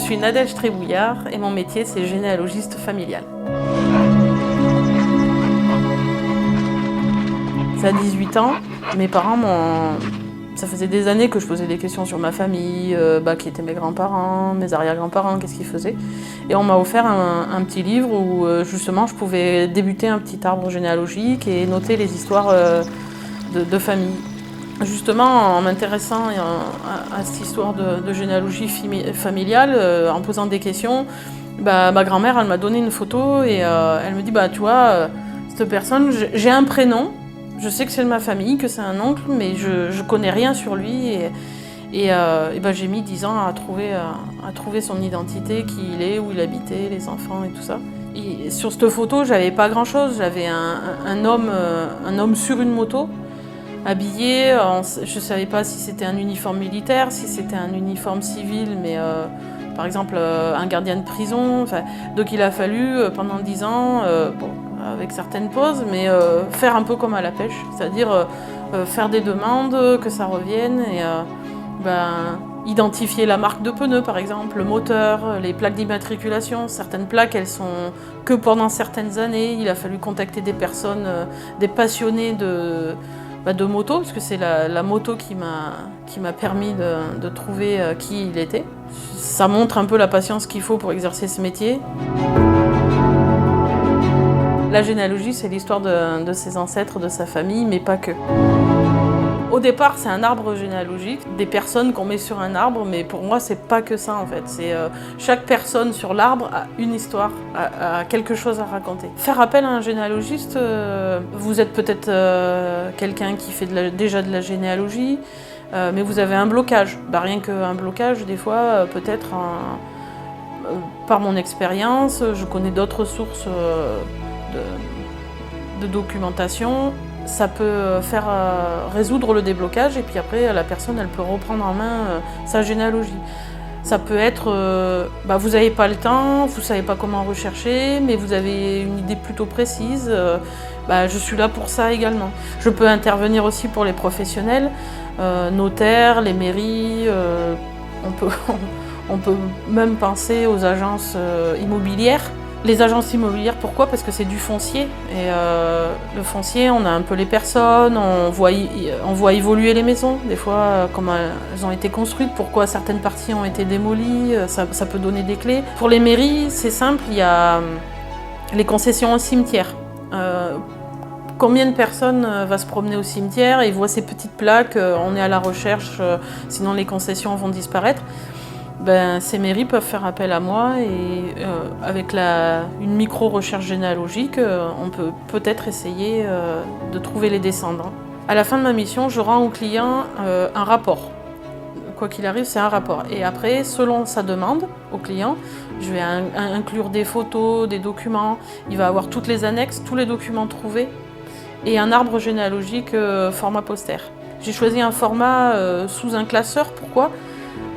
suis Nadège Trébouillard et mon métier c'est généalogiste familial. Ça a 18 ans, mes parents Ça faisait des années que je posais des questions sur ma famille, qui étaient mes grands-parents, mes arrière-grands-parents, qu'est-ce qu'ils faisaient. Et on m'a offert un petit livre où justement je pouvais débuter un petit arbre généalogique et noter les histoires de famille. Justement, en m'intéressant à cette histoire de généalogie familiale, en posant des questions, ma grand-mère elle m'a donné une photo et elle me dit tu vois, cette personne, j'ai un prénom, je sais que c'est de ma famille, que c'est un oncle, mais je connais rien sur lui et j'ai mis 10 ans à trouver son identité, qui il est, où il habitait, les enfants et tout ça. Et sur cette photo, j'avais pas grand-chose, j'avais un homme sur une moto, habillé, je ne savais pas si c'était un uniforme militaire, si c'était un uniforme civil, mais par exemple un gardien de prison. Donc il a fallu pendant 10 ans, avec certaines pauses, mais faire un peu comme à la pêche, c'est-à-dire faire des demandes, que ça revienne, et identifier la marque de pneu par exemple, le moteur, les plaques d'immatriculation. Certaines plaques elles sont que pendant certaines années, il a fallu contacter des personnes, des passionnés de moto, parce que c'est la moto qui m'a permis de trouver qui il était. Ça montre un peu la patience qu'il faut pour exercer ce métier. La généalogie, c'est l'histoire de ses ancêtres, de sa famille, mais pas que. Au départ, c'est un arbre généalogique, des personnes qu'on met sur un arbre, mais pour moi, c'est pas que ça en fait. C'est chaque personne sur l'arbre a une histoire, a quelque chose à raconter. Faire appel à un généalogiste, vous êtes peut-être quelqu'un qui fait déjà de la généalogie, mais vous avez un blocage. Rien qu'un blocage, des fois, peut-être, par mon expérience, je connais d'autres sources de documentation. Ça peut faire résoudre le déblocage et puis après la personne elle peut reprendre en main sa généalogie. Ça peut être, vous n'avez pas le temps, vous ne savez pas comment rechercher, mais vous avez une idée plutôt précise, je suis là pour ça également. Je peux intervenir aussi pour les professionnels, notaires, les mairies, on peut même penser aux agences immobilières. Les agences immobilières, pourquoi? Parce que c'est du foncier. Et le foncier, on a un peu les personnes, on voit évoluer les maisons, des fois, comment elles ont été construites, pourquoi certaines parties ont été démolies, ça peut donner des clés. Pour les mairies, c'est simple, il y a les concessions au cimetière. Combien de personnes va se promener au cimetière et voit ces petites plaques, on est à la recherche, sinon les concessions vont disparaître. Ces mairies peuvent faire appel à moi et avec une micro-recherche généalogique, on peut peut-être essayer de trouver les descendants. À la fin de ma mission, je rends au client un rapport. Quoi qu'il arrive, c'est un rapport. Et après, selon sa demande au client, je vais inclure des photos, des documents. Il va avoir toutes les annexes, tous les documents trouvés et un arbre généalogique format poster. J'ai choisi un format sous un classeur. Pourquoi ?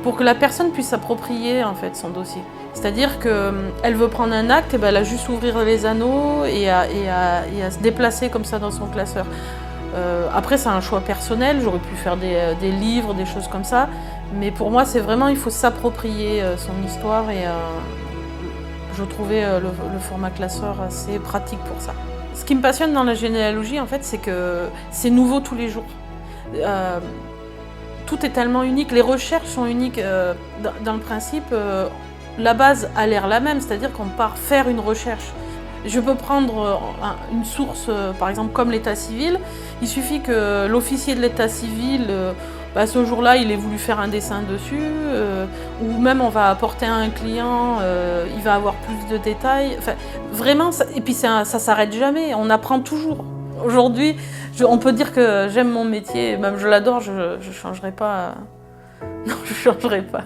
Pour que la personne puisse s'approprier en fait son dossier. C'est-à-dire qu'elle veut prendre un acte, elle a juste ouvrir les anneaux et à se déplacer comme ça dans son classeur. Après c'est un choix personnel, j'aurais pu faire des livres, des choses comme ça, mais pour moi c'est vraiment, il faut s'approprier son histoire et je trouvais le format classeur assez pratique pour ça. Ce qui me passionne dans la généalogie en fait, c'est que c'est nouveau tous les jours. Tout est tellement unique, les recherches sont uniques. Dans le principe, la base a l'air la même, c'est-à-dire qu'on part faire une recherche. Je peux prendre une source, par exemple comme l'état civil, il suffit que l'officier de l'état civil, ce jour-là, il ait voulu faire un dessin dessus, ou même on va apporter à un client, il va avoir plus de détails. Enfin, vraiment, et puis ça s'arrête jamais, on apprend toujours. Aujourd'hui, on peut dire que j'aime mon métier, même je l'adore, je ne changerai pas. Non, je ne changerai pas.